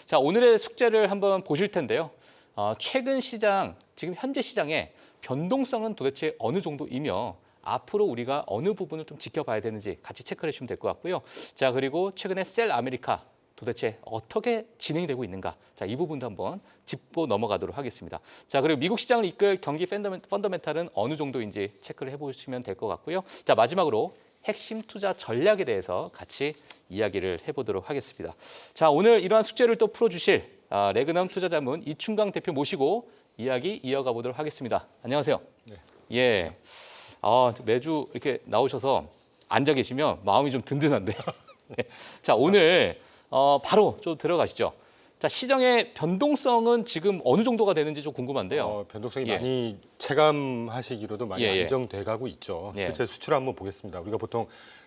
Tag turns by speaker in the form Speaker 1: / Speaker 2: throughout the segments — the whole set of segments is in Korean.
Speaker 1: 자, 오늘의 숙제를 한번 보실 텐데요. 최근 시장, 지금 현재 시장의 변동성은 도대체 어느 정도이며 앞으로 우리가 어느 부분을 좀 지켜봐야 되는지 같이 체크를 해주시면 될 것 같고요. 자, 그리고 최근에 셀 아메리카 도대체 어떻게 진행이 되고 있는가. 자, 이 부분도 한번 짚고 넘어가도록 하겠습니다. 자, 그리고 미국 시장을 이끌 경기 펀더멘탈은 어느 정도인지 체크를 해보시면 될 것 같고요. 자, 마지막으로 핵심 투자 전략에 대해서 같이 이야기를 해보도록 하겠습니다. 자, 오늘 이러한 숙제를 또 풀어주실 레그넘 투자자문 이충강 대표 모시고 이야기 이어가 보도록 하겠습니다. 안녕하세요.
Speaker 2: 네.
Speaker 1: 예. 매주 이렇게 나오셔서 앉아 계시면 마음이 좀 든든한데요. 네. 자, 오늘 바로 좀 들어가시죠. 자, 시장의 변동성은 지금 어느 정도가 되는지 좀 궁금한데요.
Speaker 2: 변동성이
Speaker 1: 예.
Speaker 2: 많이 체감하시기로도 많이
Speaker 1: 예, 예.
Speaker 2: 안정돼 가고 있죠.
Speaker 1: 예.
Speaker 2: 실제 수출 한번 보겠습니다. 우리가 보통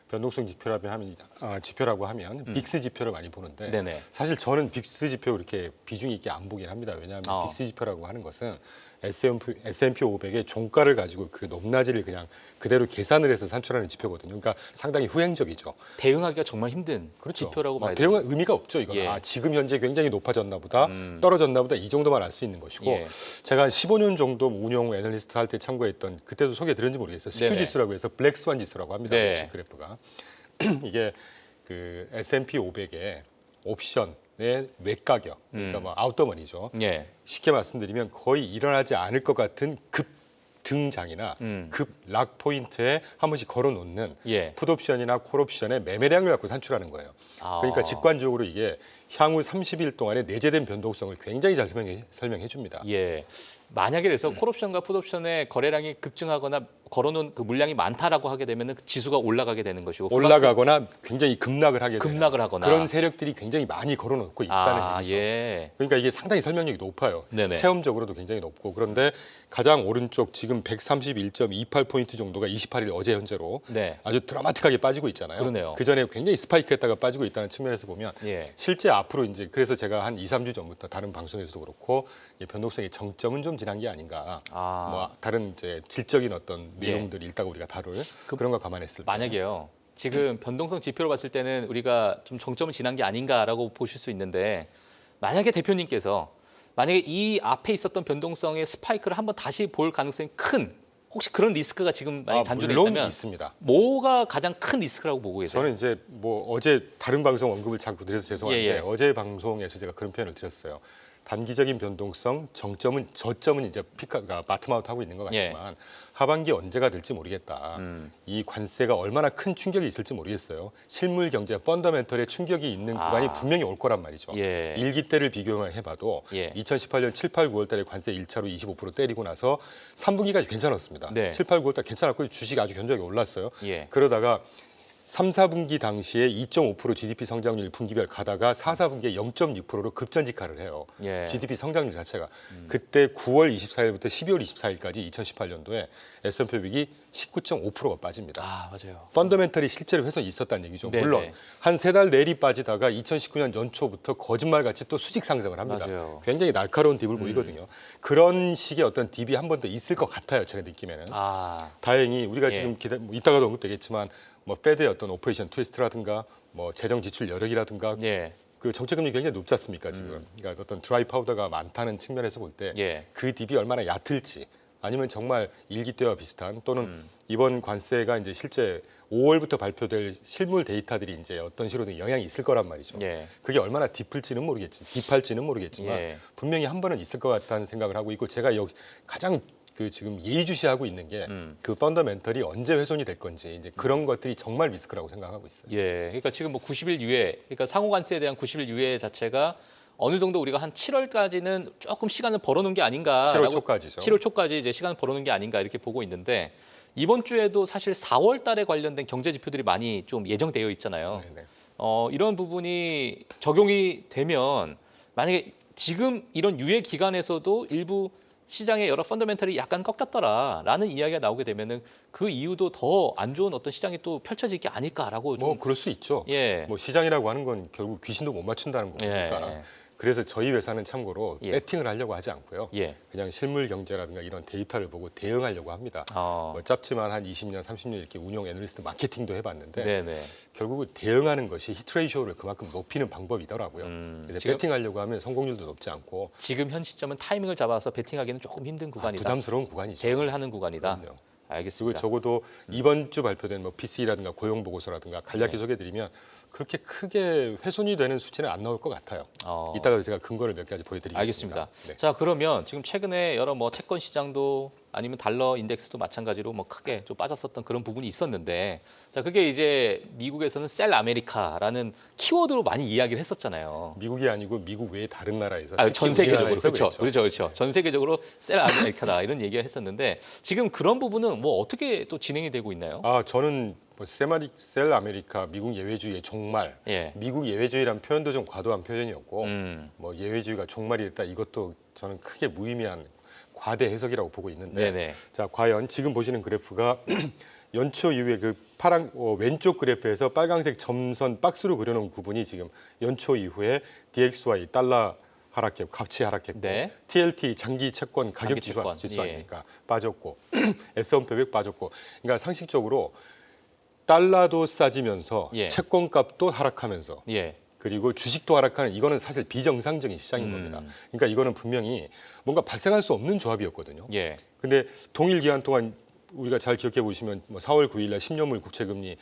Speaker 2: 변동성 지표라고 하면 빅스 지표를 많이 보는데
Speaker 1: 네네.
Speaker 2: 사실 저는 빅스 지표 이렇게 비중 있게 안 보긴 합니다. 왜냐하면 빅스 지표라고 하는 것은 S&P 500의 종가를 가지고 그 높낮이를 그냥 그대로 계산을 해서 산출하는 지표거든요. 그러니까 상당히 후행적이죠.
Speaker 1: 대응하기가 정말 힘든
Speaker 2: 그렇죠.
Speaker 1: 지표라고 봐야 돼요.
Speaker 2: 대응할 의미가 없죠. 이거는
Speaker 1: 예.
Speaker 2: 지금 현재 굉장히 높아졌나 보다, 떨어졌나 보다 이 정도만 알 수 있는 것이고
Speaker 1: 예.
Speaker 2: 제가 한 15년 정도 운용 애널리스트 할 때 참고했던 그때도 소개드렸는지 모르겠어요. 스큐
Speaker 1: 네네.
Speaker 2: 지수라고 해서 블랙스완 지수라고 합니다.
Speaker 1: 네.
Speaker 2: 옵션 그래프가 이게 그 S&P 500의 옵션의 외가격, 그러니까 뭐 아웃더머니죠.
Speaker 1: 예.
Speaker 2: 쉽게 말씀드리면 거의 일어나지 않을 것 같은 급 등장이나 급 락 포인트에 한 번씩 걸어놓는
Speaker 1: 예.
Speaker 2: 풋옵션이나 콜옵션의 매매량을 갖고 산출하는 거예요. 그러니까 직관적으로 이게 향후 30일 동안의 내재된 변동성을 굉장히 잘 설명해 줍니다.
Speaker 1: 예. 만약에 그래서 콜옵션과 풋옵션의 거래량이 급증하거나 걸어놓은 그 물량이 많다라고 하게 되면 그 지수가 올라가게 되는 것이고
Speaker 2: 올라가거나 굉장히 급락을 하게 되는
Speaker 1: 급락을 하거나
Speaker 2: 그런 세력들이 굉장히 많이 걸어놓고 있다는 얘기죠.
Speaker 1: 예.
Speaker 2: 그러니까 이게 상당히 설명력이 높아요.
Speaker 1: 네네.
Speaker 2: 체험적으로도 굉장히 높고 그런데 가장 오른쪽 지금 131.28포인트 정도가 28일 어제 현재로
Speaker 1: 네.
Speaker 2: 아주 드라마틱하게 빠지고 있잖아요.
Speaker 1: 그러네요.
Speaker 2: 그 전에 굉장히 스파이크했다가 빠지고 있다는 측면에서 보면
Speaker 1: 예.
Speaker 2: 실제 앞으로 이제 그래서 제가 한 2, 3주 전부터 다른 방송에서도 그렇고 변동성의 정점은 좀 지난 게 아닌가. 뭐 다른 이제 질적인 어떤 내용들이 있다고 우리가 다룰 그런 걸 감안했을 때
Speaker 1: 만약에요. 지금 변동성 지표로 봤을 때는 우리가 좀 정점을 지난 게 아닌가라고 보실 수 있는데 만약에 대표님께서 만약에 이 앞에 있었던 변동성의 스파이크를 한번 다시 볼 가능성이 큰 혹시 그런 리스크가 지금 많이 단존에
Speaker 2: 물론
Speaker 1: 있다면
Speaker 2: 있습니다.
Speaker 1: 뭐가 가장 큰 리스크라고 보고 계세요?
Speaker 2: 저는 이제 뭐 어제 다른 방송 언급을 자꾸 드려서 죄송한데
Speaker 1: 예, 예.
Speaker 2: 어제 방송에서 제가 그런 표현을 드렸어요. 단기적인 변동성, 저점은 이제 피크가 바텀아웃 하고 있는 것 같지만 하반기 언제가 될지 모르겠다. 이 관세가 얼마나 큰 충격이 있을지 모르겠어요. 실물 경제, 펀더멘털에 충격이 있는 구간이 분명히 올 거란 말이죠.
Speaker 1: 예.
Speaker 2: 일기 때를 비교를 해봐도 2018년 7, 8, 9월 달에 관세 1차로 25% 때리고 나서 3분기까지 괜찮았습니다.
Speaker 1: 네.
Speaker 2: 7, 8, 9월 달 괜찮았고 주식이 아주 견조하게 올랐어요.
Speaker 1: 예.
Speaker 2: 그러다가 3, 4분기 당시에 2.5% GDP 성장률 분기별 가다가 4, 4분기에 0.6%로 급전직하를 해요.
Speaker 1: 예.
Speaker 2: GDP 성장률 자체가. 그때 9월 24일부터 12월 24일까지 2018년도에 S&P 500이 19.5%가 빠집니다.
Speaker 1: 맞아요.
Speaker 2: 펀더멘털이 실제로 훼손이 있었다는 얘기죠.
Speaker 1: 네네.
Speaker 2: 물론 한 3달 내리 빠지다가 2019년 연초부터 거짓말같이 또 수직 상승을 합니다.
Speaker 1: 맞아요.
Speaker 2: 굉장히 날카로운 딥을 보이거든요. 그런 식의 어떤 딥이 한 번 더 있을 것 같아요. 제가 느낌에는. 다행히 우리가 지금 이따가도 언급되겠지만 뭐 페드의 어떤 오퍼레이션 트위스트라든가 뭐 재정 지출 여력이라든가 그 정책금리 굉장히 높지 않습니까 지금. 그러니까 어떤 드라이 파우더가 많다는 측면에서 볼 때 그 딥이 얼마나 얕을지 아니면 정말 일기 때와 비슷한 또는 이번 관세가 이제 실제 5월부터 발표될 실물 데이터들이 이제 어떤 식으로든 영향이 있을 거란 말이죠. 그게 얼마나 딥할지는 모르겠지만 분명히 한 번은 있을 것 같다는 생각을 하고 있고 제가 여기 가장 그 지금 예의주시하고 있는 게 그 펀더멘털이 언제 훼손이 될 건지 이제 그런 것들이 정말 리스크라고 생각하고 있어요.
Speaker 1: 그러니까 지금 뭐 90일 유예, 그러니까 상호관세에 대한 90일 유예 자체가 어느 정도 우리가 한 7월까지는 조금 시간을 벌어놓은 게 아닌가.
Speaker 2: 7월 초까지죠.
Speaker 1: 7월 초까지 이제 시간을 벌어놓은 게 아닌가 이렇게 보고 있는데 이번 주에도 사실 4월 달에 관련된 경제 지표들이 많이 좀 예정되어 있잖아요.
Speaker 2: 네네.
Speaker 1: 이런 부분이 적용이 되면 만약에 지금 이런 유예 기간에서도 일부 시장의 여러 펀더멘털이 약간 꺾였더라라는 이야기가 나오게 되면은 그 이유도 더 안 좋은 어떤 시장이 또 펼쳐질 게 아닐까라고 좀
Speaker 2: 뭐 그럴 수 있죠. 뭐 시장이라고 하는 건 결국 귀신도 못 맞춘다는 거니까 그래서 저희 회사는 참고로
Speaker 1: 예.
Speaker 2: 배팅을 하려고 하지 않고요.
Speaker 1: 예.
Speaker 2: 그냥 실물 경제라든가 이런 데이터를 보고 대응하려고 합니다. 뭐 짧지만 한 20년, 30년 이렇게 운용 애널리스트 마케팅도 해봤는데
Speaker 1: 네네.
Speaker 2: 결국은 대응하는 것이 히트레이쇼를 그만큼 높이는 방법이더라고요. 그래서
Speaker 1: 지금,
Speaker 2: 배팅하려고 하면 성공률도 높지 않고
Speaker 1: 지금 현 시점은 타이밍을 잡아서 배팅하기는 조금 힘든 구간이다.
Speaker 2: 부담스러운 구간이죠.
Speaker 1: 대응을 하는 구간이다.
Speaker 2: 그럼요.
Speaker 1: 알겠습니다.
Speaker 2: 그리고 적어도 이번 주 발표된 뭐 PC라든가 고용 보고서라든가 간략히 소개드리면 그렇게 크게 훼손이 되는 수치는 안 나올 것 같아요. 이따가 제가 근거를 몇 가지 보여드리겠습니다.
Speaker 1: 알겠습니다.
Speaker 2: 네.
Speaker 1: 자, 그러면 지금 최근에 여러 뭐 채권 시장도 아니면 달러 인덱스도 마찬가지로 뭐 크게 좀 빠졌었던 그런 부분이 있었는데, 자, 그게 이제 미국에서는 셀 아메리카라는 키워드로 많이 이야기를 했었잖아요.
Speaker 2: 미국이 아니고 미국 외에 다른 나라에서
Speaker 1: 전 세계적으로
Speaker 2: 우리나라에서
Speaker 1: 그렇죠. 전 세계적으로 셀 아메리카다 이런 얘기를 했었는데 지금 그런 부분은 뭐 어떻게 또 진행이 되고 있나요?
Speaker 2: 저는 뭐 셀 아메리카, 미국 예외주의의 종말,
Speaker 1: 예.
Speaker 2: 미국 예외주의라는 표현도 좀 과도한 표현이었고 뭐 예외주의가 종말이 됐다 이것도 저는 크게 무의미한 과대 해석이라고 보고 있는데
Speaker 1: 네네.
Speaker 2: 자 과연 지금 보시는 그래프가 연초 이후에 그 왼쪽 그래프에서 빨간색 점선 박스로 그려놓은 구분이 지금 연초 이후에 DXY 달러 하락했고 가치 하락했고
Speaker 1: 네.
Speaker 2: TLT 장기 채권 가격
Speaker 1: 장기 채권,
Speaker 2: 지수
Speaker 1: 예.
Speaker 2: 아닙니까 빠졌고 S&P 500 빠졌고 그러니까 상식적으로 달러도 싸지면서
Speaker 1: 예.
Speaker 2: 채권값도 하락하면서
Speaker 1: 예.
Speaker 2: 그리고 주식도 하락하는 이거는 사실 비정상적인 시장인 겁니다. 그러니까 이거는 분명히 뭔가 발생할 수 없는 조합이었거든요.
Speaker 1: 예.
Speaker 2: 근데 동일 기간 동안 우리가 잘 기억해 보시면 뭐 4월 9일 날 10년물 국채 금리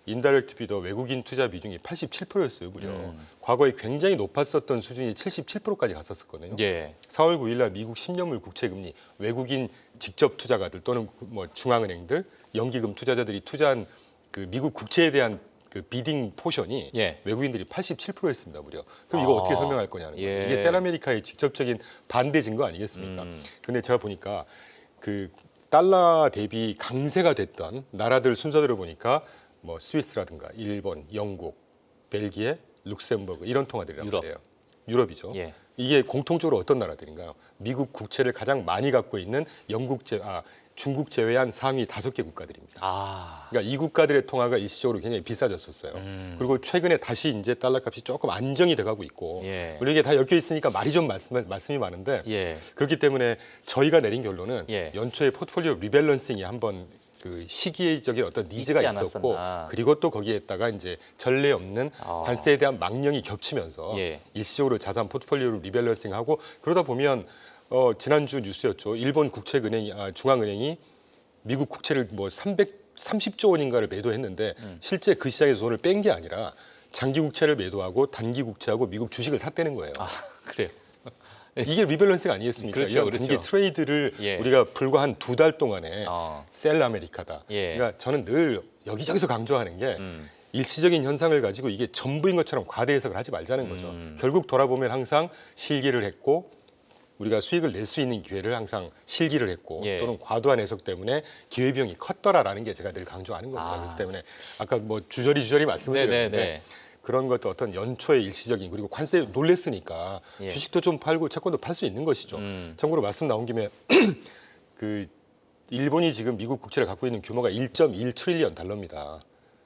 Speaker 2: 인다이렉트 비더 외국인 투자 비중이 87%였어요, 무려. 과거에 굉장히 높았었던 수준이 77%까지 갔었거든요.
Speaker 1: 예.
Speaker 2: 4월 9일 날 미국 10년물 국채 금리 외국인 직접 투자가들 또는 뭐 중앙은행들, 연기금 투자자들이 투자한 그 미국 국채에 대한 그 비딩 포션이
Speaker 1: 예.
Speaker 2: 외국인들이 87%였습니다, 무려. 그럼 이거 어떻게 설명할 거냐는 거예요.
Speaker 1: 예.
Speaker 2: 이게 셀아메리카의 직접적인 반대 증거 아니겠습니까? 근데 제가 보니까 그 달러 대비 강세가 됐던 나라들 순서대로 보니까 뭐 스위스라든가 일본, 영국, 벨기에, 룩셈버그 이런 통화들이란
Speaker 1: 유럽.
Speaker 2: 말이에요. 유럽이죠.
Speaker 1: 예.
Speaker 2: 이게 공통적으로 어떤 나라들인가요? 미국 국채를 가장 많이 갖고 있는 중국 제외한 상위 5개 국가들입니다. 그러니까 이 국가들의 통화가 일시적으로 굉장히 비싸졌었어요. 그리고 최근에 다시 이제 달러 값이 조금 안정이 돼가고 있고
Speaker 1: 예.
Speaker 2: 우리 이게 다 엮여 있으니까 말이 좀 말씀이 많은데
Speaker 1: 예.
Speaker 2: 그렇기 때문에 저희가 내린 결론은
Speaker 1: 예.
Speaker 2: 연초에 포트폴리오 리밸런싱이 한번 그 시기적인 어떤 니즈가
Speaker 1: 있지
Speaker 2: 있었고
Speaker 1: 않았었나.
Speaker 2: 그리고 또 거기에다가 이제 전례 없는 관세에 대한 망령이 겹치면서
Speaker 1: 예.
Speaker 2: 일시적으로 자산 포트폴리오를 리밸런싱하고 그러다 보면 지난주 뉴스였죠. 일본 국책은행이 중앙은행이 미국 국채를 뭐 330조 원인가를 매도했는데 실제 그 시장에서 돈을 뺀 게 아니라 장기 국채를 매도하고 단기 국채하고 미국 주식을 샀다는 거예요.
Speaker 1: 그래요.
Speaker 2: 이게 리밸런싱 아니겠습니까?
Speaker 1: 그렇죠,
Speaker 2: 이런
Speaker 1: 그렇죠.
Speaker 2: 단기 트레이드를
Speaker 1: 예.
Speaker 2: 우리가 불과 한 2달 동안에 셀 아메리카다.
Speaker 1: 예.
Speaker 2: 그러니까 저는 늘 여기저기서 강조하는 게 일시적인 현상을 가지고 이게 전부인 것처럼 과대 해석을 하지 말자는 거죠. 결국 돌아보면 항상 실기를 했고 우리가 수익을 낼 수 있는 기회를 항상 실기를 했고
Speaker 1: 예.
Speaker 2: 또는 과도한 해석 때문에 기회비용이 컸더라라는 게 제가 늘 강조하는 겁니다. 그렇기 때문에 아까 뭐 주저리 말씀을 드렸는데 그런 것도 어떤 연초의 일시적인 그리고 관세에 놀랬으니까
Speaker 1: 예.
Speaker 2: 주식도 좀 팔고 채권도 팔 수 있는 것이죠. 참고로 말씀 나온 김에 그 일본이 지금 미국 국채를 갖고 있는 규모가 1.1 트릴리언 달러입니다.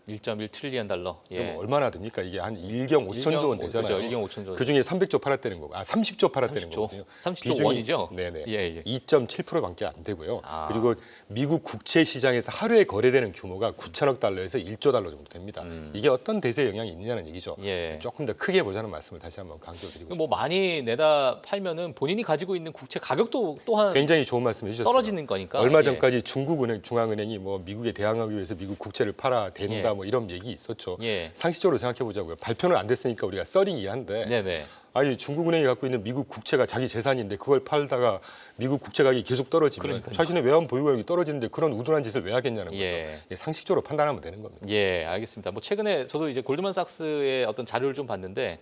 Speaker 1: 1.1 트릴리언 달러.
Speaker 2: 그럼
Speaker 1: 예.
Speaker 2: 얼마나 됩니까? 이게 한 1경 5천조 원 되잖아요.
Speaker 1: 그렇죠. 1경 5천조.
Speaker 2: 그 중에 300조 팔았다는 거고, 30조 팔았다는
Speaker 1: 30조.
Speaker 2: 거거든요.
Speaker 1: 30조 원이죠?
Speaker 2: 네네.
Speaker 1: 예.
Speaker 2: 2.7%밖에 안 되고요. 그리고 미국 국채 시장에서 하루에 거래되는 규모가 9천억 달러에서 1조 달러 정도 됩니다. 이게 어떤 대세 영향이 있느냐는 얘기죠.
Speaker 1: 예.
Speaker 2: 조금 더 크게 보자는 말씀을 다시 한번 강조드리고
Speaker 1: 뭐
Speaker 2: 싶습니다.
Speaker 1: 많이 내다 팔면은 본인이 가지고 있는 국채 가격도 또한
Speaker 2: 굉장히 좋은 말씀 해주셨어요.
Speaker 1: 떨어지는 거니까.
Speaker 2: 얼마 전까지 중앙은행이 뭐 미국에 대항하기 위해서 미국 국채를 팔아 된다
Speaker 1: 예.
Speaker 2: 뭐 이런 얘기 있었죠.
Speaker 1: 예.
Speaker 2: 상식적으로 생각해 보자고요. 발표는 안 됐으니까 우리가 썰이긴 한데
Speaker 1: 네네.
Speaker 2: 아니 중국은행이 갖고 있는 미국 국채가 자기 재산인데 그걸 팔다가 미국 국채 가격이 계속 떨어지면
Speaker 1: 그러니까요.
Speaker 2: 자신의 외환 보유고액이 떨어지는데 그런 우둔한 짓을 왜 하겠냐는 거죠.
Speaker 1: 예.
Speaker 2: 예, 상식적으로 판단하면 되는 겁니다.
Speaker 1: 예, 알겠습니다. 뭐 최근에 저도 이제 골드만삭스의 어떤 자료를 좀 봤는데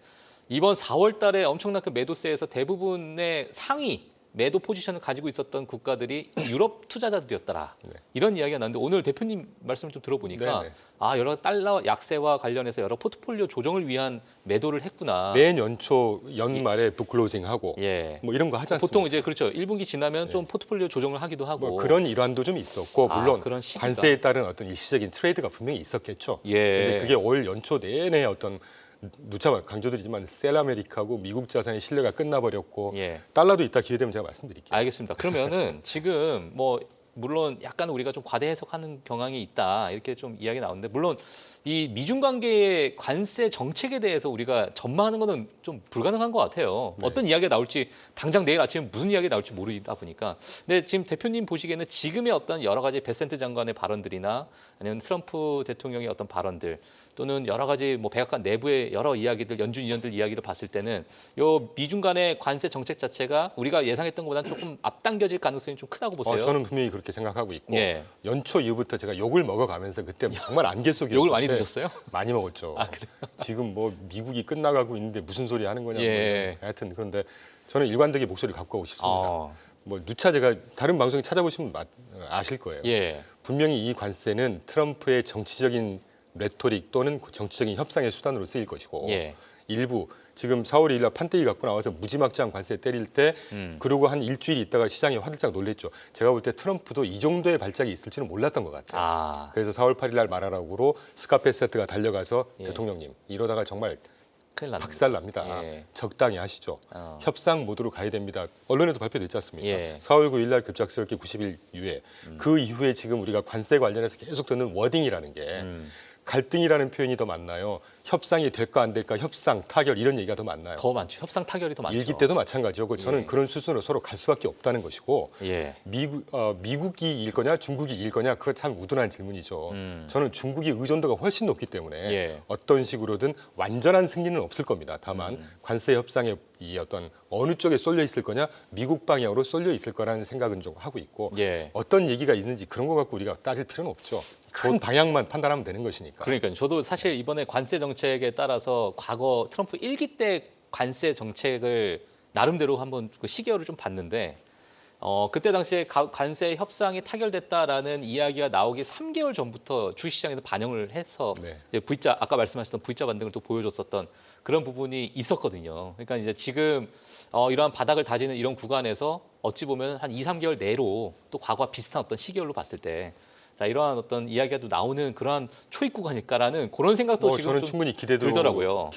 Speaker 1: 이번 4월 달에 엄청난 그 매도세에서 대부분의 상위 매도 포지션을 가지고 있었던 국가들이 유럽 투자자들이었더라.
Speaker 2: 네.
Speaker 1: 이런 이야기가 나는데 오늘 대표님 말씀을 좀 들어보니까
Speaker 2: 네네.
Speaker 1: 여러 달러 약세와 관련해서 여러 포트폴리오 조정을 위한 매도를 했구나.
Speaker 2: 매년 연초 연말에 북클로징하고
Speaker 1: 예.
Speaker 2: 뭐 이런 거 하지 않습니까?
Speaker 1: 보통 이제 그렇죠. 1분기 지나면 좀 포트폴리오 조정을 하기도 하고.
Speaker 2: 뭐 그런 일환도 좀 있었고 물론
Speaker 1: 그런 시기가.
Speaker 2: 관세에 따른 어떤 일시적인 트레이드가 분명히 있었겠죠.
Speaker 1: 예.
Speaker 2: 근데 그게 올 연초 내내 어떤 누차 강조드리지만 셀아메리카고 미국 자산의 신뢰가 끝나버렸고
Speaker 1: 예.
Speaker 2: 달러도 이따 기회 되면 제가 말씀드릴게요.
Speaker 1: 알겠습니다. 그러면은 지금 뭐 물론 약간 우리가 좀 과대 해석하는 경향이 있다 이렇게 좀 이야기 나오는데 물론 이 미중 관계의 관세 정책에 대해서 우리가 전망하는 거는 좀 불가능한 것 같아요.
Speaker 2: 네.
Speaker 1: 어떤 이야기가 나올지 당장 내일 아침에 무슨 이야기가 나올지 모르다 보니까. 근데 지금 대표님 보시기에는 지금의 어떤 여러 가지 베센트 장관의 발언들이나 아니면 트럼프 대통령의 어떤 발언들 또는 여러 가지 뭐 백악관 내부의 여러 이야기들 연준 위원들 이야기를 봤을 때는 요 미중 간의 관세 정책 자체가 우리가 예상했던 것보다는 조금 앞당겨질 가능성이 좀 크다고 보세요.
Speaker 2: 저는 분명히 그렇게 생각하고 있고
Speaker 1: 예.
Speaker 2: 연초 이후부터 제가 욕을 먹어가면서 그때 정말 안개 속이었어요.
Speaker 1: 욕을 많이 드셨어요?
Speaker 2: 많이 먹었죠.
Speaker 1: 아, 그래요?
Speaker 2: 지금 뭐 미국이 끝나가고 있는데 무슨 소리 하는 거냐.
Speaker 1: 예.
Speaker 2: 하여튼 그런데 저는 일관되게 목소리를 갖고 가고 싶습니다. 뭐 누차 제가 다른 방송에 찾아보시면 아실 거예요.
Speaker 1: 예.
Speaker 2: 분명히 이 관세는 트럼프의 정치적인 레토릭 또는 정치적인 협상의 수단으로 쓰일 것이고
Speaker 1: 예.
Speaker 2: 일부 지금 4월 2일 날 판때기 갖고 나와서 무지막지한 관세 때릴 때 그러고 한 일주일 있다가 시장이 화들짝 놀랬죠. 제가 볼 때 트럼프도 이 정도의 발작이 있을 줄은 몰랐던 것 같아요. 그래서 4월 8일 날 말하라고 스카페세트가 달려가서
Speaker 1: 예.
Speaker 2: 대통령님 이러다가 정말
Speaker 1: 큰일 납니다.
Speaker 2: 박살 납니다.
Speaker 1: 예.
Speaker 2: 적당히 하시죠. 협상 모드로 가야 됩니다. 언론에도 발표됐지 않습니까?
Speaker 1: 예.
Speaker 2: 4월 9일 날 급작스럽게 90일 이후에 그 이후에 지금 우리가 관세 관련해서 계속 듣는 워딩이라는 게 갈등이라는 표현이 더 많나요? 협상이 될까 안 될까? 협상, 타결 이런 얘기가 더 많나요?
Speaker 1: 더 많죠. 협상 타결이 더 많죠.
Speaker 2: 일기 때도 마찬가지고 저는
Speaker 1: 예.
Speaker 2: 그런 수순으로 서로 갈 수밖에 없다는 것이고
Speaker 1: 예.
Speaker 2: 미국이 이길 거냐 중국이 이길 거냐 그거 참 우둔한 질문이죠. 저는 중국이 의존도가 훨씬 높기 때문에
Speaker 1: 예.
Speaker 2: 어떤 식으로든 완전한 승리는 없을 겁니다. 다만 관세 협상에 이 어떤 어느 쪽에 쏠려 있을 거냐 미국 방향으로 쏠려 있을 거라는 생각은 좀 하고 있고
Speaker 1: 예.
Speaker 2: 어떤 얘기가 있는지 그런 거 갖고 우리가 따질 필요는 없죠. 큰 방향만 판단하면 되는 것이니까.
Speaker 1: 그러니까요. 저도 사실 이번에 관세 정책에 따라서 과거 트럼프 1기 때 관세 정책을 나름대로 한번 그 시계열을 좀 봤는데 그때 당시에 관세 협상이 타결됐다라는 이야기가 나오기 3개월 전부터 주식시장에서 반영을 해서
Speaker 2: 네.
Speaker 1: 이제 V자 아까 말씀하셨던 V자 반등을 또 보여줬었던 그런 부분이 있었거든요. 그러니까 이제 지금 이러한 바닥을 다지는 이런 구간에서 어찌 보면 한 2, 3개월 내로 또 과거와 비슷한 어떤 시계열로 봤을 때 자, 이러한 어떤 이야기가 또 나오는 그러한 초입국 아닐까라는 그런 생각도 지금
Speaker 2: 저는
Speaker 1: 좀
Speaker 2: 충분히
Speaker 1: 들더라고요.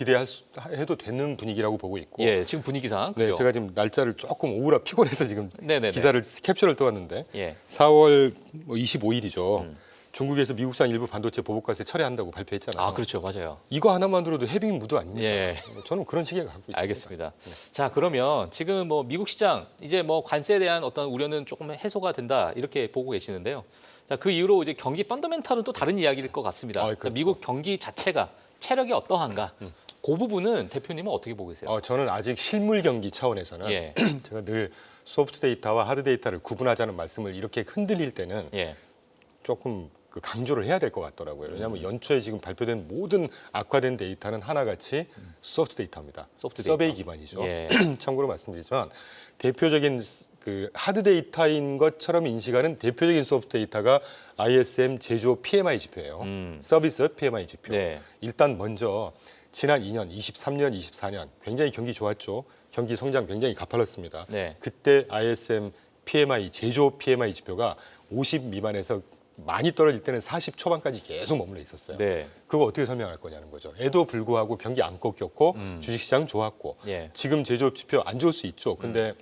Speaker 2: 해도 되는 분위기라고 보고 있고.
Speaker 1: 예, 지금 분위기상.
Speaker 2: 네,
Speaker 1: 그죠?
Speaker 2: 제가 지금 날짜를 조금 오후라 피곤해서 지금
Speaker 1: 네네네.
Speaker 2: 기사를 캡처를 떠왔는데
Speaker 1: 예.
Speaker 2: 4월 25일이죠. 중국에서 미국산 일부 반도체 보복관세 철회한다고 발표했잖아요.
Speaker 1: 아, 그렇죠. 맞아요.
Speaker 2: 이거 하나만으로도 헤빙 무드 아닙니까?
Speaker 1: 예.
Speaker 2: 저는 그런 시기에 갖고 있습니다.
Speaker 1: 알겠습니다. 자, 그러면 지금 뭐 미국 시장 이제 뭐 관세에 대한 어떤 우려는 조금 해소가 된다 이렇게 보고 계시는데요. 자, 그 이후로 이제 경기 펀더멘탈은 또 다른 이야기일 것 같습니다.
Speaker 2: 그렇죠.
Speaker 1: 자, 미국 경기 자체가 체력이 어떠한가? 그 부분은 대표님은 어떻게 보고 계세요?
Speaker 2: 저는 아직 실물 경기 차원에서는
Speaker 1: 예.
Speaker 2: 제가 늘 소프트 데이터와 하드 데이터를 구분하자는 말씀을 이렇게 흔들릴 때는
Speaker 1: 예.
Speaker 2: 조금 강조를 해야 될 것 같더라고요. 왜냐하면 연초에 지금 발표된 모든 악화된 데이터는 하나같이 소프트 데이터입니다.
Speaker 1: 소프트
Speaker 2: 서베이
Speaker 1: 데이터.
Speaker 2: 기반이죠.
Speaker 1: 예.
Speaker 2: 참고로 말씀드리지만 대표적인 그 하드 데이터인 것처럼 인식하는 대표적인 소프트 데이터가 ISM 제조업 PMI 지표예요. 서비스 PMI 지표.
Speaker 1: 네.
Speaker 2: 일단 먼저 지난 2년, 23년, 24년 굉장히 경기 좋았죠. 경기 성장 굉장히 가팔랐습니다.
Speaker 1: 네.
Speaker 2: 그때 ISM PMI 제조업 PMI 지표가 50 미만에서 많이 떨어질 때는 40 초반까지 계속 머물러 있었어요.
Speaker 1: 네.
Speaker 2: 그거 어떻게 설명할 거냐는 거죠. 에도 불구하고 경기 안 꺾였고 주식시장 좋았고
Speaker 1: 예.
Speaker 2: 지금 제조업 지표 안 좋을 수 있죠. 근데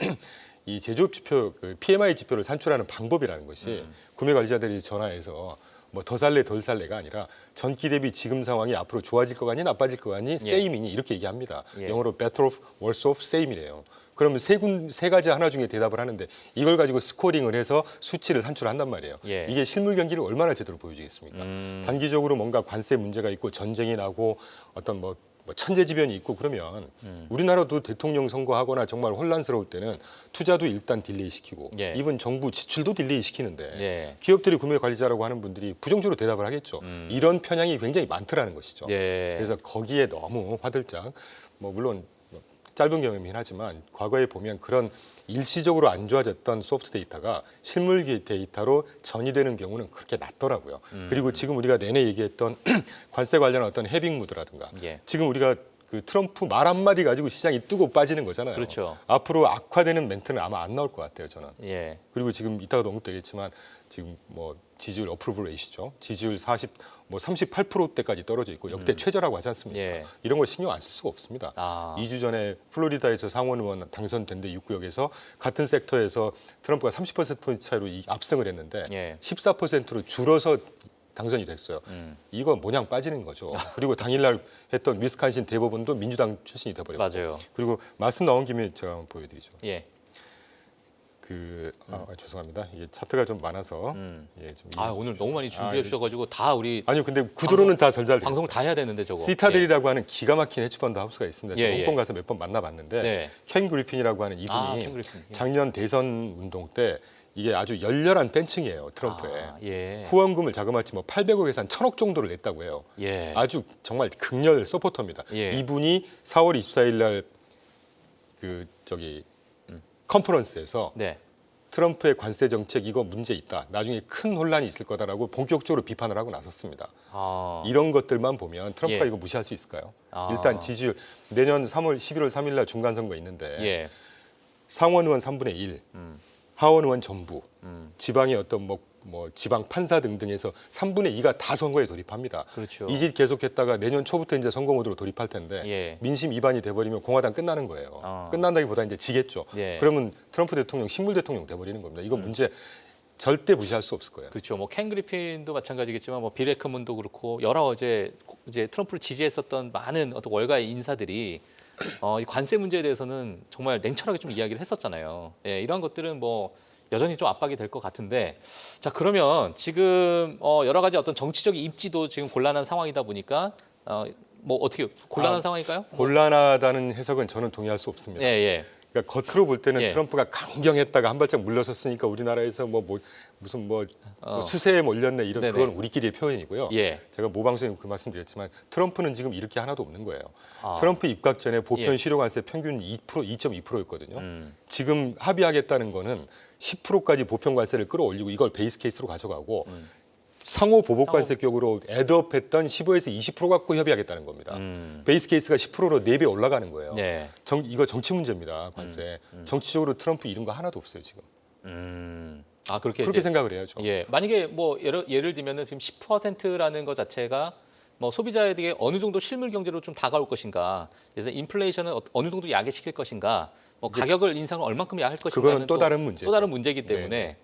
Speaker 2: 이 제조업 지표 그 PMI 지표를 산출하는 방법이라는 것이 구매 관리자들이 전화해서 뭐 더 살래 덜 살래가 아니라 전기 대비 지금 상황이 앞으로 좋아질 거 같니 나빠질 거 같니 same이니 이렇게 얘기합니다.
Speaker 1: 예.
Speaker 2: 영어로 better off, worse off, same이래요. 그러면 세 가지 하나 중에 대답을 하는데 이걸 가지고 스코링을 해서 수치를 산출한단 말이에요.
Speaker 1: 예.
Speaker 2: 이게 실물 경기를 얼마나 제대로 보여주겠습니까? 단기적으로 뭔가 관세 문제가 있고 전쟁이 나고 어떤 뭐 천재지변이 있고 그러면 우리나라도 대통령 선거하거나 정말 혼란스러울 때는 투자도 일단 딜레이 시키고
Speaker 1: 예.
Speaker 2: 이번 정부 지출도 딜레이 시키는데
Speaker 1: 예.
Speaker 2: 기업들이 구매 관리자라고 하는 분들이 부정적으로 대답을 하겠죠. 이런 편향이 굉장히 많더라는 것이죠.
Speaker 1: 예.
Speaker 2: 그래서 거기에 너무 화들짝 물론 짧은 경험이긴 하지만 과거에 보면 그런 일시적으로 안 좋아졌던 소프트 데이터가 실물 데이터로 전이되는 경우는 그렇게 낮더라고요. 그리고 지금 우리가 내내 얘기했던 관세 관련 어떤 헤빙 무드라든가
Speaker 1: 예.
Speaker 2: 지금 우리가 그 트럼프 말 한마디 가지고 시장이 뜨고 빠지는 거잖아요.
Speaker 1: 그렇죠.
Speaker 2: 앞으로 악화되는 멘트는 아마 안 나올 것 같아요, 저는.
Speaker 1: 예.
Speaker 2: 그리고 지금 이따가도 언급되겠지만 지금 뭐 지지율 어프로벌 레이시죠. 지지율 38%대까지 떨어져 있고 역대 최저라고 하지 않습니까?
Speaker 1: 예.
Speaker 2: 이런 거 신경 안 쓸 수가 없습니다. 2주 전에 플로리다에서 상원 의원 당선된 데 6구역에서 같은 섹터에서 트럼프가 30%포인트 차이로 압승을 했는데
Speaker 1: 예.
Speaker 2: 14%로 줄어서 당선이 됐어요. 이거 모냥 빠지는 거죠. 그리고 당일날 했던 위스콘신 대법원도 민주당 출신이 돼버렸고.
Speaker 1: 맞아요.
Speaker 2: 그리고 말씀 나온 김에 제가 한번 보여드리죠.
Speaker 1: 예.
Speaker 2: 죄송합니다. 이게 차트가 좀 많아서. 예, 좀
Speaker 1: 오늘 너무 많이 준비해 주셔가지고 다 우리
Speaker 2: 아니요, 근데 구도로는 다 전달돼요.
Speaker 1: 방송 다 해야 되는데 저거.
Speaker 2: 시타델이라고 하는 기가 막힌 헤지펀드 하우스가 있습니다. 제가
Speaker 1: 예,
Speaker 2: 홍콩 가서 몇 번 만나봤는데
Speaker 1: 네.
Speaker 2: 켄 그리핀이라고 하는 이분이
Speaker 1: 켄 그리핀. 예.
Speaker 2: 작년 대선 운동 때 이게 아주 열렬한 팬층이에요, 트럼프에.
Speaker 1: 예.
Speaker 2: 후원금을 자그마치 뭐 800억에서 한 1000억 정도를 냈다고 해요.
Speaker 1: 예.
Speaker 2: 아주 정말 극렬 서포터입니다.
Speaker 1: 예.
Speaker 2: 이분이 4월 24일 날 컨퍼런스에서
Speaker 1: 네.
Speaker 2: 트럼프의 관세 정책 이거 문제 있다. 나중에 큰 혼란이 있을 거다라고 본격적으로 비판을 하고 나섰습니다. 이런 것들만 보면 트럼프가
Speaker 1: 예.
Speaker 2: 이거 무시할 수 있을까요? 일단 지지율 내년 11월 3일 날 중간 선거 있는데
Speaker 1: 예.
Speaker 2: 상원 의원 3분의 1, 하원 의원 전부, 지방의 어떤 뭐 지방 판사 등등에서 3분의 2가 다 선거에 돌입합니다.
Speaker 1: 그렇죠.
Speaker 2: 이 질 계속했다가 내년 초부터 이제 선거 모드로 돌입할 텐데
Speaker 1: 예.
Speaker 2: 민심 위반이 돼버리면 공화당 끝나는 거예요. 끝난다기보다 이제 지겠죠.
Speaker 1: 예.
Speaker 2: 그러면 트럼프 대통령 식물 대통령 돼버리는 겁니다. 이거 문제 절대 무시할 수 없을 거예요.
Speaker 1: 그렇죠. 뭐 켄 그리핀도 마찬가지겠지만 뭐 빌 에크먼도 그렇고 여러 이제 트럼프를 지지했었던 많은 어떤 월가의 인사들이 이 관세 문제에 대해서는 정말 냉철하게 좀 이야기를 했었잖아요. 예, 이런 것들은 뭐 여전히 좀 압박이 될 것 같은데, 자 그러면 지금 여러 가지 어떤 정치적인 입지도 지금 곤란한 상황이다 보니까 뭐 어떻게 곤란한 상황일까요?
Speaker 2: 곤란하다는 해석은 저는 동의할 수 없습니다.
Speaker 1: 예, 예.
Speaker 2: 그러니까 겉으로 볼 때는
Speaker 1: 예.
Speaker 2: 트럼프가 강경했다가 한 발짝 물러섰으니까 우리나라에서 무슨 수세에 몰렸네 이런
Speaker 1: 네네.
Speaker 2: 그건 우리끼리의 표현이고요.
Speaker 1: 예.
Speaker 2: 제가 모방송에 그 말씀드렸지만 트럼프는 지금 이렇게 하나도 없는 거예요. 트럼프 입각 전에 보편
Speaker 1: 예.
Speaker 2: 실효관세 평균 2.2%였거든요. 지금 합의하겠다는 거는 10%까지 보편 관세를 끌어올리고 이걸 베이스 케이스로 가져가고 상호 보복관세 격으로 애드업했던 15에서 20% 갖고 협의하겠다는 겁니다. 베이스 케이스가 10%로 4배 올라가는 거예요.
Speaker 1: 네.
Speaker 2: 이거 정치 문제입니다. 관세. 정치적으로 트럼프 이런 거 하나도 없어요 지금.
Speaker 1: 그렇게
Speaker 2: 그렇게 생각을 해야죠.
Speaker 1: 예, 만약에 뭐 예를 들면은 지금 10%라는 것 자체가 뭐 소비자에게 어느 정도 실물 경제로 좀 다가올 것인가, 그래서 인플레이션을 어느 정도 야기시킬 것인가, 뭐 가격을 인상을 얼만큼 야할 것인가,
Speaker 2: 그거는 또 다른 문제죠.
Speaker 1: 또 다른 문제이기 때문에
Speaker 2: 네네.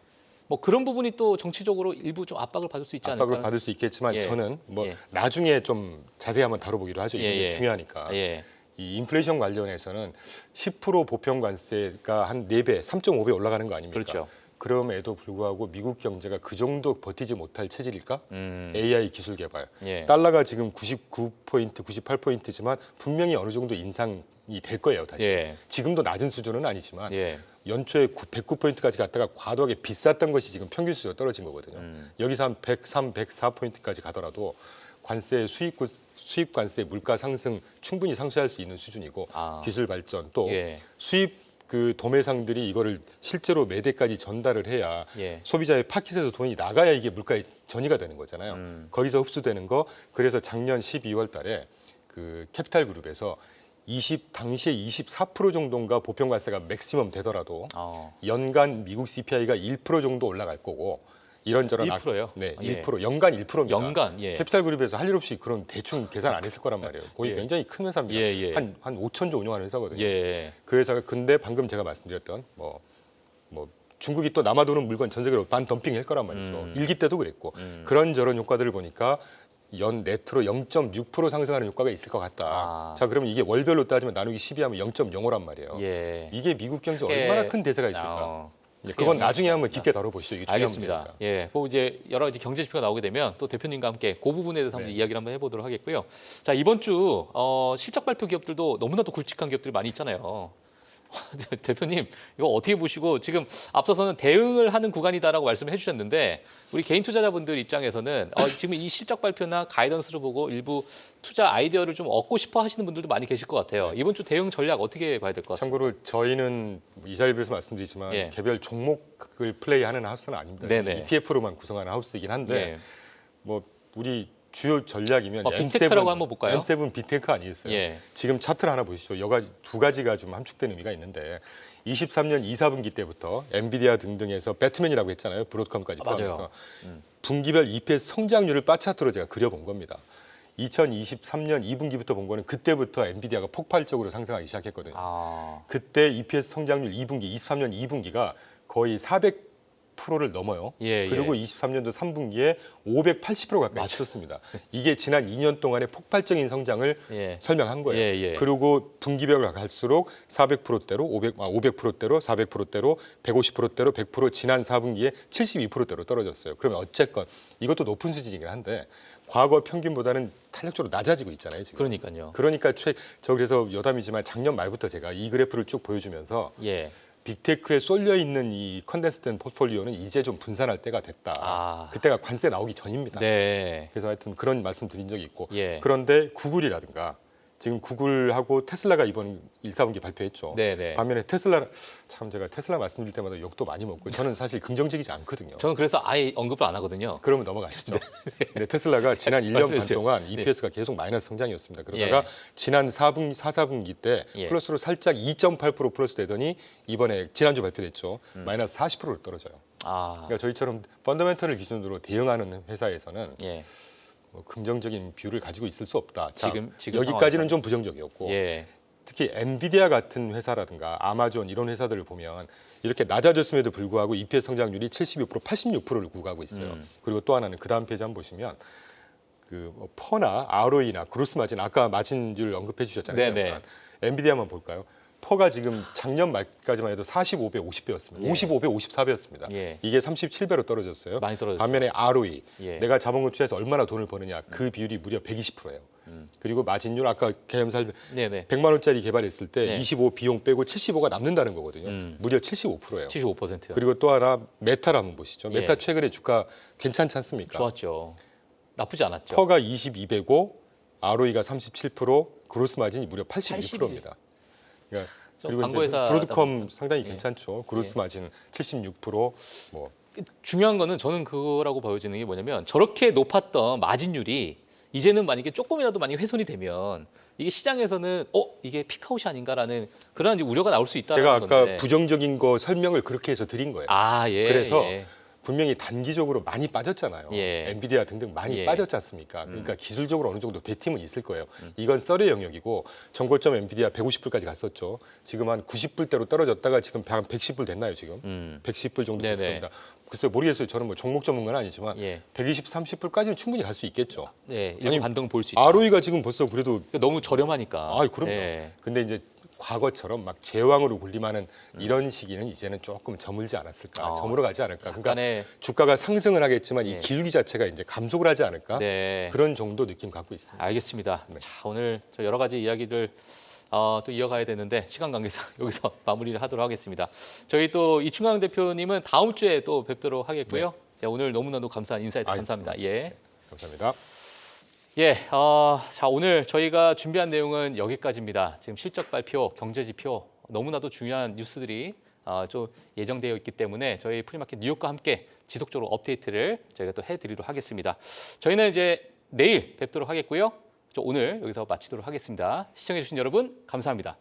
Speaker 1: 뭐 그런 부분이 또 정치적으로 일부 좀 압박을 받을 수 있지 않을까?
Speaker 2: 압박을 받을 수 있겠지만
Speaker 1: 예.
Speaker 2: 저는
Speaker 1: 예.
Speaker 2: 나중에 좀 자세히 한번 다뤄보기로 하죠. 이게
Speaker 1: 예.
Speaker 2: 중요하니까.
Speaker 1: 예.
Speaker 2: 이 인플레이션 관련해서는 10% 보편 관세가 한 4배, 3.5배 올라가는 거 아닙니까?
Speaker 1: 그렇죠.
Speaker 2: 그럼에도 불구하고 미국 경제가 그 정도 버티지 못할 체질일까? AI 기술 개발.
Speaker 1: 예.
Speaker 2: 달러가 지금 99포인트, 98포인트지만 분명히 어느 정도 인상이 될 거예요, 다시.
Speaker 1: 예.
Speaker 2: 지금도 낮은 수준은 아니지만
Speaker 1: 예.
Speaker 2: 연초에 109포인트까지 갔다가 과도하게 비쌌던 것이 지금 평균 수준으로 떨어진 거거든요. 여기서 한 103, 104포인트까지 가더라도 관세 수입 관세 물가 상승 충분히 상쇄할 수 있는 수준이고 기술 발전 또
Speaker 1: 예.
Speaker 2: 수입 도매상들이 이거를 실제로 매대까지 전달을 해야
Speaker 1: 예.
Speaker 2: 소비자의 파켓에서 돈이 나가야 이게 물가에 전이가 되는 거잖아요. 거기서 흡수되는 거. 그래서 작년 12월 달에 그 캐피탈 그룹에서 당시에 24% 정도인가 보편 관세가 맥시멈 되더라도 연간 미국 CPI가 1% 정도 올라갈 거고 이런저런
Speaker 1: 1%요?
Speaker 2: 네,
Speaker 1: 예.
Speaker 2: 1% 연간 1%입니다.
Speaker 1: 연간, 예.
Speaker 2: 캐피탈 그룹에서 할 일 없이 그런 대충 계산 안 했을 거란 말이에요. 거기
Speaker 1: 예.
Speaker 2: 굉장히 큰 회사입니다.
Speaker 1: 예.
Speaker 2: 한 5천조 운영하는 회사거든요.
Speaker 1: 예.
Speaker 2: 그 회사가 근데 방금 제가 말씀드렸던 뭐 중국이 또 남아도는 물건 전 세계로 반덤핑할 거란 말이죠. 일기 때도 그랬고 그런저런 효과들을 보니까 연 네트로 0.6% 상승하는 효과가 있을 것 같다. 자, 그러면 이게 월별로 따지면 나누기 12하면 0.05란 말이에요.
Speaker 1: 예.
Speaker 2: 이게 미국 경제 얼마나 큰 대세가 있을까? 네,
Speaker 1: 크게
Speaker 2: 그건 나중에 한번 깊게 다뤄보시죠. 이게 중요한
Speaker 1: 알겠습니다.
Speaker 2: 문제니까.
Speaker 1: 예, 그 이제 여러 가지 경제 지표가 나오게 되면 또 대표님과 함께 그 부분에 대해서 한번 이야기를 한번 해보도록 하겠고요. 자, 이번 주 실적 발표 기업들도 너무나도 굵직한 기업들이 많이 있잖아요. 대표님 이거 어떻게 보시고 지금 앞서서는 대응을 하는 구간이다라고 말씀을 해주셨는데 우리 개인 투자자분들 입장에서는 지금 이 실적 발표나 가이던스를 보고 일부 투자 아이디어를 좀 얻고 싶어 하시는 분들도 많이 계실 것 같아요. 이번 주 대응 전략 어떻게 봐야 될 것 같습니다.
Speaker 2: 참고로 저희는 이 자리에서 말씀드리지만
Speaker 1: 예.
Speaker 2: 개별 종목을 플레이하는 하우스는 아닙니다.
Speaker 1: 네네.
Speaker 2: ETF로만 구성하는 하우스이긴 한데
Speaker 1: 예.
Speaker 2: 뭐 우리 주요 전략이면
Speaker 1: 빅테크라고 한번 볼까요?
Speaker 2: M7 빅테크 아니겠어요?
Speaker 1: 예.
Speaker 2: 지금 차트를 하나 보시죠. 두 가지가 좀 함축된 의미가 있는데 23년 2, 4분기 때부터 엔비디아 등등에서 배트맨이라고 했잖아요. 브로드컴까지 포함해서 분기별 EPS 성장률을 바차트로 제가 그려본 겁니다. 2023년 2분기부터 본 거는 그때부터 엔비디아가 폭발적으로 상승하기 시작했거든요. 그때 EPS 성장률 2분기, 23년 2분기가 거의 400%를 넘어요. 그리고 23년도 3분기에 580% 가까이 치솟습니다. 이게 지난 2년 동안의 폭발적인 성장을 설명한 거예요. 그리고 분기별로 갈수록 400%대로, 500%대로, 400%대로, 150%대로, 100% 지난 4분기에 72%대로 떨어졌어요. 그러면 어쨌건 이것도 높은 수준이긴 한데 과거 평균보다는 탄력적으로 낮아지고 있잖아요, 지금.
Speaker 1: 그러니까요.
Speaker 2: 그러니까 저 그래서 여담이지만 작년 말부터 제가 이 그래프를 쭉 보여주면서 빅테크에 쏠려 있는 이 컨덴스된 포트폴리오는 이제 좀 분산할 때가 됐다. 그때가 관세 나오기 전입니다. 그래서 하여튼 그런 말씀 드린 적이 있고. 그런데 구글이라든가 지금 구글하고 테슬라가 이번 1, 4분기 발표했죠. 반면에 제가 테슬라 말씀드릴 때마다 욕도 많이 먹고 저는 사실 긍정적이지 않거든요.
Speaker 1: 저는 그래서 아예 언급을 안 하거든요.
Speaker 2: 그러면 넘어가시죠. 근데 테슬라가 지난 1년 반 동안 EPS가 계속 마이너스 성장이었습니다. 그러다가 지난 4분기 때 플러스로 살짝 2.8% 플러스 되더니 이번에 지난주 발표됐죠. 마이너스 40%로 떨어져요. 그러니까 저희처럼 펀더멘털을 기준으로 대응하는 회사에서는 긍정적인 뷰를 가지고 있을 수 없다. 지금 여기까지는 좀 부정적이었고 특히 엔비디아 같은 회사라든가 아마존 이런 회사들을 보면 이렇게 낮아졌음에도 불구하고 EPS 성장률이 72%, 86%를 구가하고 있어요. 그리고 또 하나는 그 다음 페이지 한번 보시면 퍼나 ROE나 그로스 마진 아까 마진율 언급해 주셨잖아요. 엔비디아만 볼까요? 퍼가 지금 작년 말까지만 해도 45배, 50배였습니다. 55배, 54배였습니다. 이게 37배로 떨어졌어요.
Speaker 1: 많이 떨어졌어요.
Speaker 2: 반면에 ROE, 내가 자본금 투자해서 얼마나 돈을 버느냐, 그 비율이 무려 120%예요. 그리고 마진율 아까 개념살 100만 원짜리 개발했을 때 25 비용 빼고 75가 남는다는 거거든요. 무려 75%예요.
Speaker 1: 75%요.
Speaker 2: 그리고 또 하나 메타를 한번 보시죠. 메타 최근에 주가 괜찮지 않습니까?
Speaker 1: 좋았죠. 나쁘지 않았죠.
Speaker 2: 퍼가 22배고 ROE가 37%, 그로스 마진이 무려 82%입니다. 그러니까 그리고 이제 브로드컴 상당히 괜찮죠. 그로스 마진 76%.
Speaker 1: 중요한 거는 저는 그거라고 보여지는 게 뭐냐면 저렇게 높았던 마진율이 이제는 만약에 조금이라도 만약에 훼손이 되면 이게 시장에서는 이게 피크아웃이 아닌가라는 그런 우려가 나올 수 있다는 건데.
Speaker 2: 제가 아까 부정적인 거 설명을 그렇게 해서 드린 거예요. 그래서 분명히 단기적으로 많이 빠졌잖아요. 엔비디아 등등 많이 빠졌지 않습니까? 그러니까 기술적으로 어느 정도 대팀은 있을 거예요. 이건 썰의 영역이고 정고점 엔비디아 150불까지 갔었죠. 지금 한 90불대로 떨어졌다가 지금 한 110불 됐나요 지금? 110불 정도 됐을 겁니다. 글쎄요 모르겠어요. 저는 뭐 종목 전문가는 아니지만 120, 30불까지는 충분히 갈 수 있겠죠.
Speaker 1: 일부 반등을 볼 수 있다.
Speaker 2: ROE가 지금 벌써 그래도
Speaker 1: 너무 저렴하니까.
Speaker 2: 그럼요. 근데 이제 과거처럼 막 제왕으로 군림하는 이런 시기는 이제는 조금 저물지 않았을까, 저물어 가지 않을까. 그러니까 주가가 상승을 하겠지만 이 기울기 자체가 이제 감속을 하지 않을까. 그런 정도 느낌 갖고 있습니다.
Speaker 1: 알겠습니다. 자, 오늘 저 여러 가지 이야기를 또 이어가야 되는데 시간 관계상 여기서 마무리를 하도록 하겠습니다. 저희 또 이충강 대표님은 다음 주에 또 뵙도록 하겠고요. 자, 오늘 너무나도 감사한 인사이트 감사합니다.
Speaker 2: 감사합니다.
Speaker 1: 자, 오늘 저희가 준비한 내용은 여기까지입니다. 지금 실적 발표, 경제 지표 너무나도 중요한 뉴스들이 좀 예정되어 있기 때문에 저희 프리마켓 뉴욕과 함께 지속적으로 업데이트를 저희가 또 해드리도록 하겠습니다. 저희는 이제 내일 뵙도록 하겠고요. 오늘 여기서 마치도록 하겠습니다. 시청해주신 여러분 감사합니다.